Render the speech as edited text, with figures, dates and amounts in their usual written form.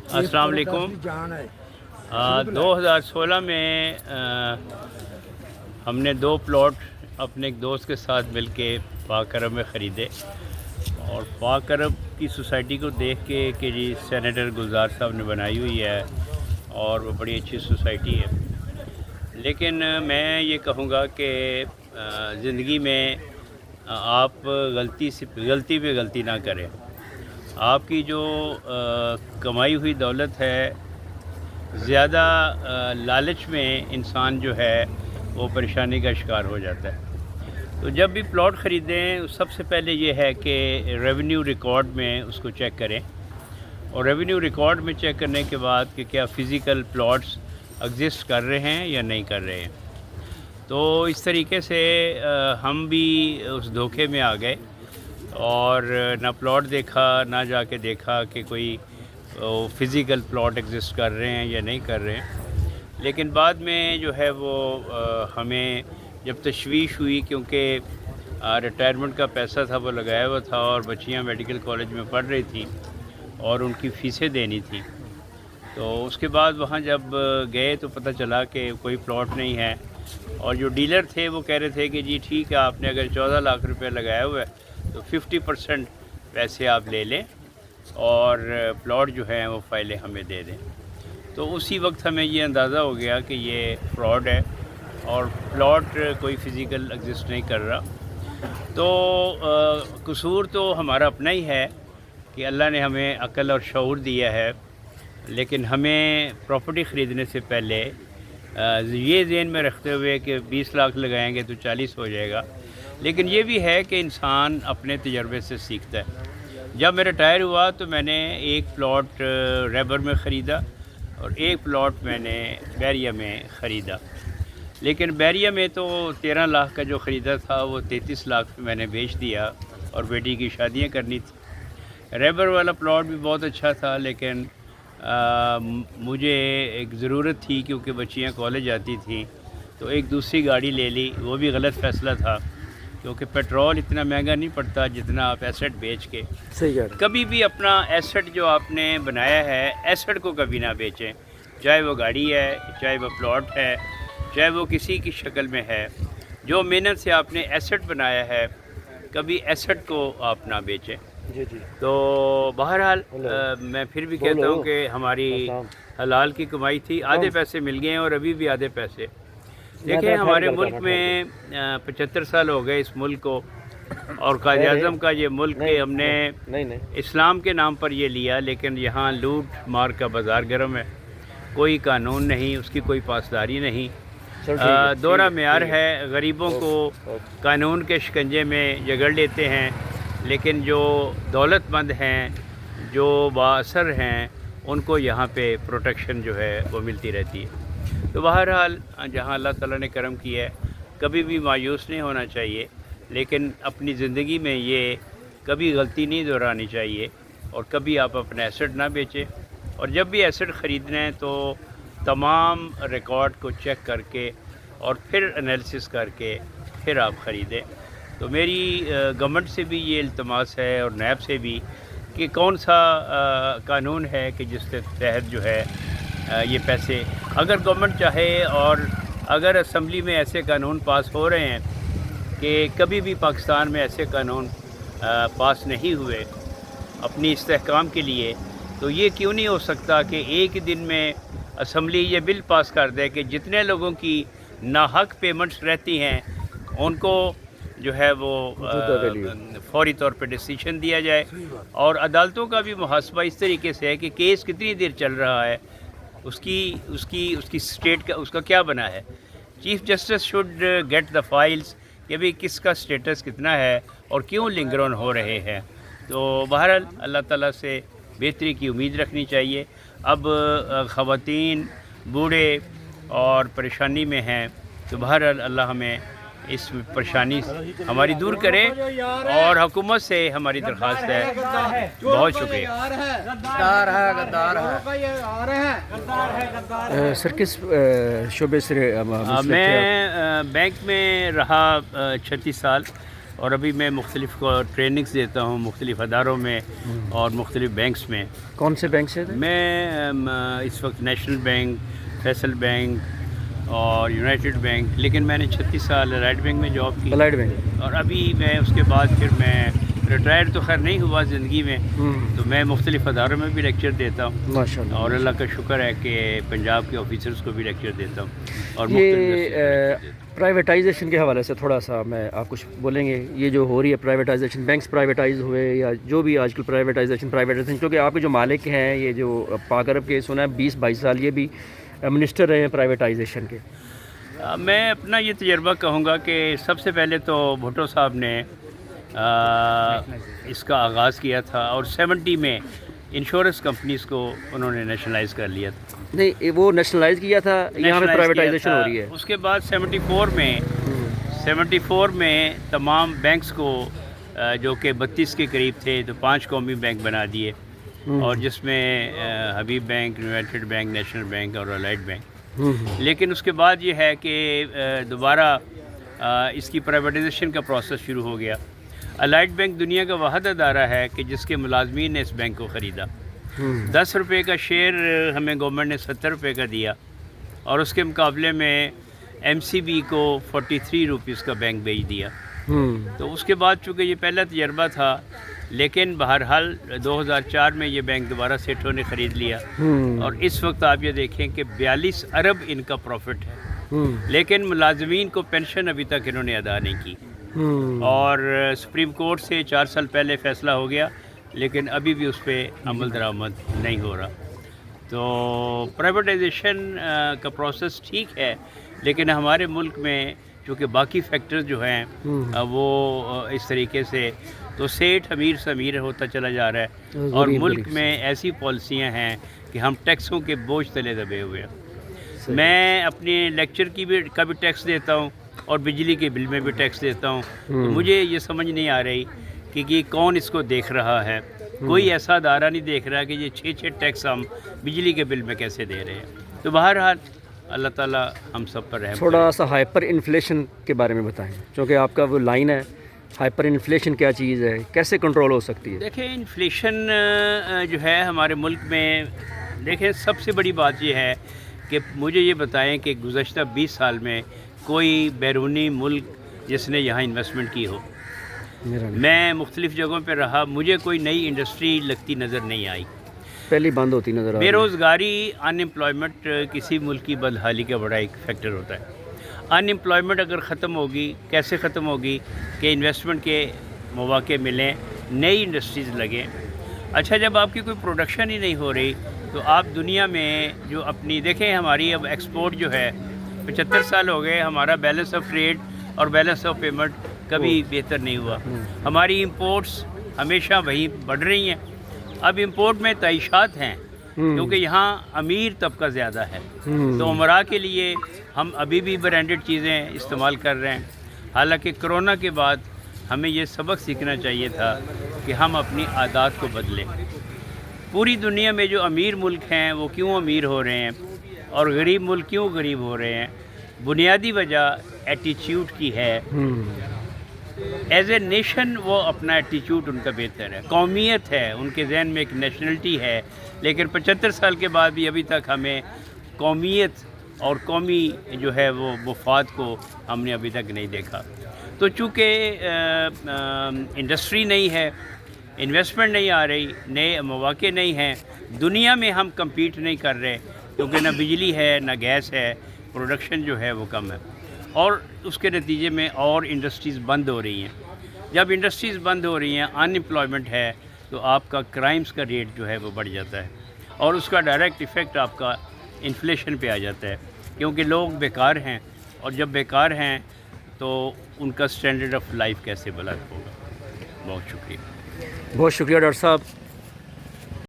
السلام علیکم۔ 2016 میں ہم نے 2 پلاٹ اپنے ایک دوست کے ساتھ مل کے پاک عرب میں خریدے، اور پاک عرب کی سوسائٹی کو دیکھ کے کہ جی سینیٹر گلزار صاحب نے بنائی ہوئی ہے اور وہ بڑی اچھی سوسائٹی ہے، لیکن میں یہ کہوں گا کہ زندگی میں آپ غلطی پہ غلطی نہ کریں۔ آپ کی جو کمائی ہوئی دولت ہے، زیادہ لالچ میں انسان جو ہے وہ پریشانی کا شکار ہو جاتا ہے۔ تو جب بھی پلاٹ خریدیں سب سے پہلے یہ ہے کہ ریونیو ریکارڈ میں اس کو چیک کریں، اور ریونیو ریکارڈ میں چیک کرنے کے بعد کہ کیا فزیکل پلاٹس ایگزسٹ کر رہے ہیں یا نہیں کر رہے ہیں۔ تو اس طریقے سے ہم بھی اس دھوکے میں آ گئے اور نہ پلاٹ دیکھا، نہ جا کے دیکھا کہ کوئی فزیکل پلاٹ ایگزسٹ کر رہے ہیں یا نہیں کر رہے ہیں۔ لیکن بعد میں جو ہے وہ ہمیں جب تشویش ہوئی، کیونکہ ریٹائرمنٹ کا پیسہ تھا وہ لگایا ہوا تھا، اور بچیاں میڈیکل کالج میں پڑھ رہی تھیں اور ان کی فیسیں دینی تھیں، تو اس کے بعد وہاں جب گئے تو پتہ چلا کہ کوئی پلاٹ نہیں ہے، اور جو ڈیلر تھے وہ کہہ رہے تھے کہ جی ٹھیک ہے، آپ نے اگر 14 لاکھ روپے لگایا ہوا ہے تو 50% پیسے آپ لے لیں اور پلاٹ جو ہیں وہ فائلیں ہمیں دے دیں۔ تو اسی وقت ہمیں یہ اندازہ ہو گیا کہ یہ فراڈ ہے اور پلاٹ کوئی فزیکل ایگزسٹ نہیں کر رہا۔ تو قصور تو ہمارا اپنا ہی ہے کہ اللہ نے ہمیں عقل اور شعور دیا ہے، لیکن ہمیں پراپرٹی خریدنے سے پہلے یہ ذہن میں رکھتے ہوئے کہ 20 لاکھ لگائیں گے تو 40 ہو جائے گا، لیکن یہ بھی ہے کہ انسان اپنے تجربے سے سیکھتا ہے۔ جب میں ریٹائر ہوا تو میں نے ایک پلاٹ ریبر میں خریدا اور ایک پلاٹ میں نے بیریا میں خریدا، لیکن بیریا میں تو 13 لاکھ کا جو خریدا تھا وہ 33 لاکھ میں نے بیچ دیا، اور بیٹی کی شادیاں کرنی تھی۔ ریبر والا پلاٹ بھی بہت اچھا تھا، لیکن مجھے ایک ضرورت تھی کیونکہ بچیاں کالج جاتی تھیں، تو ایک دوسری گاڑی لے لی۔ وہ بھی غلط فیصلہ تھا، کیونکہ پیٹرول اتنا مہنگا نہیں پڑتا جتنا آپ ایسٹ بیچ کے۔ کبھی بھی اپنا ایسٹ جو آپ نے بنایا ہے، ایسٹ کو کبھی نہ بیچیں، چاہے وہ گاڑی ہے، چاہے وہ پلاٹ ہے، چاہے وہ کسی کی شکل میں ہے۔ جو محنت سے آپ نے ایسٹ بنایا ہے، کبھی ایسٹ کو آپ نہ بیچیں۔ تو بہرحال میں پھر بھی کہتا ہوں کہ ہماری حلال کی کمائی تھی، آدھے پیسے مل گئے ہیں اور ابھی بھی آدھے پیسے۔ دیکھیں ہمارے ملک میں 75 سال ہو گئے اس ملک کو، اور قائد اعظم کا یہ ملک ہم نے اسلام کے نام پر یہ لیا، لیکن یہاں لوٹ مار کا بازار گرم ہے، کوئی قانون نہیں، اس کی کوئی پاسداری نہیں، دورہ معیار ہے، غریبوں کو قانون کے شکنجے میں جگڑ لیتے ہیں، لیکن جو دولت مند ہیں، جو بااثر ہیں، ان کو یہاں پہ پروٹیکشن جو ہے وہ ملتی رہتی ہے۔ تو بہرحال جہاں اللہ تعالیٰ نے کرم کیا ہے، کبھی بھی مایوس نہیں ہونا چاہیے، لیکن اپنی زندگی میں یہ کبھی غلطی نہیں دہرانی چاہیے، اور کبھی آپ اپنا ایسٹ نہ بیچیں، اور جب بھی ایسٹ خریدنا ہے تو تمام ریکارڈ کو چیک کر کے اور پھر انالیسس کر کے پھر آپ خریدیں۔ تو میری گورنمنٹ سے بھی یہ التماس ہے اور نیب سے بھی کہ کون سا قانون ہے کہ جس کے تحت جو ہے یہ پیسے، اگر گورنمنٹ چاہے اور اگر اسمبلی میں ایسے قانون پاس ہو رہے ہیں کہ کبھی بھی پاکستان میں ایسے قانون پاس نہیں ہوئے اپنی استحکام کے لیے، تو یہ کیوں نہیں ہو سکتا کہ ایک دن میں اسمبلی یہ بل پاس کر دے کہ جتنے لوگوں کی ناحق پیمنٹس رہتی ہیں ان کو جو ہے وہ فوری طور پہ ڈیسیشن دیا جائے، اور عدالتوں کا بھی محاسبہ اس طریقے سے ہے کہ کیس کتنی دیر چل رہا ہے، اس کی اسٹیٹ کا اس کا کیا بنا ہے۔ Chief justice should get the files کہ بھی کس کا سٹیٹس کتنا ہے اور کیوں لنگر آن ہو رہے ہیں۔ تو بہرحال اللہ تعالیٰ سے بہتری کی امید رکھنی چاہیے۔ اب خواتین، بوڑھے اور پریشانی میں ہیں، تو بہرحال اللہ ہمیں اس پریشانی ہماری دور کرے، اور حکومت سے ہماری درخواست ہے۔ بہت شکریہ۔ سر کس شعبے سے؟ میں بینک میں رہا 36 سال، اور ابھی میں مختلف ٹریننگز دیتا ہوں مختلف اداروں میں اور مختلف بینکس میں. کون سے بینک سے؟ میں اس وقت نیشنل بینک، فیصل بینک اور یونائٹڈ بینک، لیکن میں نے 36 سال الائٹ بینک میں جاب کی. Allied bank. اور ابھی میں اس کے بعد پھر میں ریٹائر تو خیر نہیں ہوا زندگی میں، تو میں مختلف اداروں میں بھی لیکچر دیتا ہوں. ماشاء اللہ. اور اللہ کا شکر ہے کہ پنجاب کے آفیسرز کو بھی لیکچر دیتا ہوں. اور یہ پرائیویٹائزیشن کے حوالے سے تھوڑا سا میں آپ کچھ بولیں گے؟ یہ جو ہو رہی ہے پرائیویٹائزیشن، بینکس پرائیویٹائز ہوئے یا جو بھی آج کل پرائیویٹائزیشن کیونکہ آپ کے جو مالک ہیں یہ جو پاک عرب کے سنا ہے 20-22 سال یہ بھی منسٹر رہے ہیں پرائیویٹائزیشن کے. میں اپنا یہ تجربہ کہوں گا کہ سب سے پہلے تو بھٹو صاحب نے اس کا آغاز کیا تھا اور 70 میں انشورنس کمپنیز کو انہوں نے نیشنلائز کر لیا تھا. نہیں، وہ نیشنلائز کیا تھا، یہاں پہ پرائیویٹائزیشن ہو رہی ہے. اس کے بعد 74 میں تمام بینکس کو جو کہ 32 کے قریب تھے تو 5 قومی بینک بنا دیے، اور جس میں Habib bank, united bank, national bank اور الائٹ بینک. لیکن اس کے بعد یہ ہے کہ دوبارہ اس کی پرائیویٹائزیشن کا پروسیس شروع ہو گیا. الائٹ بینک دنیا کا واحد ادارہ ہے کہ جس کے ملازمین نے اس بینک کو خریدا. 10 روپے کا شیئر ہمیں گورنمنٹ نے 70 روپے کا دیا، اور اس کے مقابلے میں ایم سی بی کو 43 روپیز کا بینک بیچ دیا. تو اس کے بعد چونکہ یہ پہلا تجربہ تھا، لیکن بہرحال 2004 میں یہ بینک دوبارہ سیٹھوں نے خرید لیا، اور اس وقت آپ یہ دیکھیں کہ 42 ارب ان کا پروفٹ ہے. لیکن ملازمین کو پینشن ابھی تک انہوں نے ادا نہیں کی، اور سپریم کورٹ سے 4 سال پہلے فیصلہ ہو گیا، لیکن ابھی بھی اس پہ عمل درآمد نہیں ہو رہا. تو پرائیویٹائزیشن کا پروسیس ٹھیک ہے، لیکن ہمارے ملک میں چونکہ باقی فیکٹرز جو ہیں وہ اس طریقے سے تو سیٹھ امیر سے امیر ہوتا چلا جا رہا ہے، اور ملک میں ایسی پالیسیاں ہیں کہ ہم ٹیکسوں کے بوجھ تلے دبے ہوئے ہیں. میں اپنے لیکچر کا بھی ٹیکس دیتا ہوں اور بجلی کے بل میں بھی ٹیکس دیتا ہوں. تو مجھے یہ سمجھ نہیں آ رہی کہ یہ کون اس کو دیکھ رہا ہے. کوئی ایسا ادارہ نہیں دیکھ رہا کہ یہ 6 ٹیکس ہم بجلی کے بل میں کیسے دے رہے ہیں. تو بہرحال اللہ تعالیٰ ہم سب پر رحم. تھوڑا سا ہائپر انفلیشن کے بارے میں بتائیں، کیونکہ آپ کا وہ لائن ہے ہائپر انفلیشن کیا چیز ہے، کیسے کنٹرول ہو سکتی ہے؟ دیکھیں انفلیشن جو ہے ہمارے ملک میں، دیکھیں سب سے بڑی بات یہ ہے کہ مجھے یہ بتائیں کہ گزشتہ 20 سال میں کوئی بیرونی ملک جس نے یہاں انویسٹمنٹ کی ہو. میں مختلف جگہوں پہ رہا، مجھے کوئی نئی انڈسٹری لگتی نظر نہیں آئی. پہلی بند ہوتی نظر آئی. بے روزگاری، ان امپلائمنٹ کسی ملک کی بدحالی کا بڑا ایک فیکٹر ہوتا ہے. ان امپلائمنٹ اگر ختم ہوگی، کیسے ختم ہوگی؟ کہ انویسٹمنٹ کے مواقع ملیں، نئی انڈسٹریز لگیں. اچھا، جب آپ کی کوئی پروڈکشن ہی نہیں ہو رہی تو آپ دنیا میں جو اپنی دیکھیں، ہماری اب ایکسپورٹ جو ہے 75 سال ہو گئے، ہمارا بیلنس آف ٹریڈ اور بیلنس آف پیمنٹ کبھی بہتر نہیں ہوا. ہماری امپورٹس ہمیشہ وہی بڑھ رہی ہیں. اب امپورٹ میں تعیشات ہیں کیونکہ یہاں امیر طبقہ زیادہ ہے، تو عمرا کے لیے ہم ابھی بھی برانڈڈ چیزیں استعمال کر رہے ہیں. حالانکہ کرونا کے بعد ہمیں یہ سبق سیکھنا چاہیے تھا کہ ہم اپنی عادات کو بدلیں. پوری دنیا میں جو امیر ملک ہیں وہ کیوں امیر ہو رہے ہیں اور غریب ملک کیوں غریب ہو رہے ہیں؟ بنیادی وجہ ایٹیچیوڈ کی ہے. ایز اے نیشن وہ اپنا ایٹیچیوڈ ان کا بہتر ہے، قومیت ہے، ان کے ذہن میں ایک نیشنلٹی ہے. لیکن 75 سال کے بعد بھی ابھی تک ہمیں قومیت اور قومی جو ہے وہ مفاد کو ہم نے ابھی تک نہیں دیکھا. تو چونکہ انڈسٹری نہیں ہے، انویسٹمنٹ نہیں آ رہی، نئے مواقع نہیں ہیں، دنیا میں ہم کمپیٹ نہیں کر رہے کیونکہ نہ بجلی ہے نہ گیس ہے، پروڈکشن جو ہے وہ کم ہے، اور اس کے نتیجے میں اور انڈسٹریز بند ہو رہی ہیں. جب انڈسٹریز بند ہو رہی ہیں، ان امپلائمنٹ ہے، تو آپ کا کرائمز کا ریٹ جو ہے وہ بڑھ جاتا ہے، اور اس کا ڈائریکٹ ایفیکٹ آپ کا انفلیشن پہ آ جاتا ہے کیونکہ لوگ بیکار ہیں، اور جب بیکار ہیں تو ان کا سٹینڈرڈ آف لائف کیسے بلند ہوگا. بہت شکریہ. بہت شکریہ ڈاکٹر صاحب.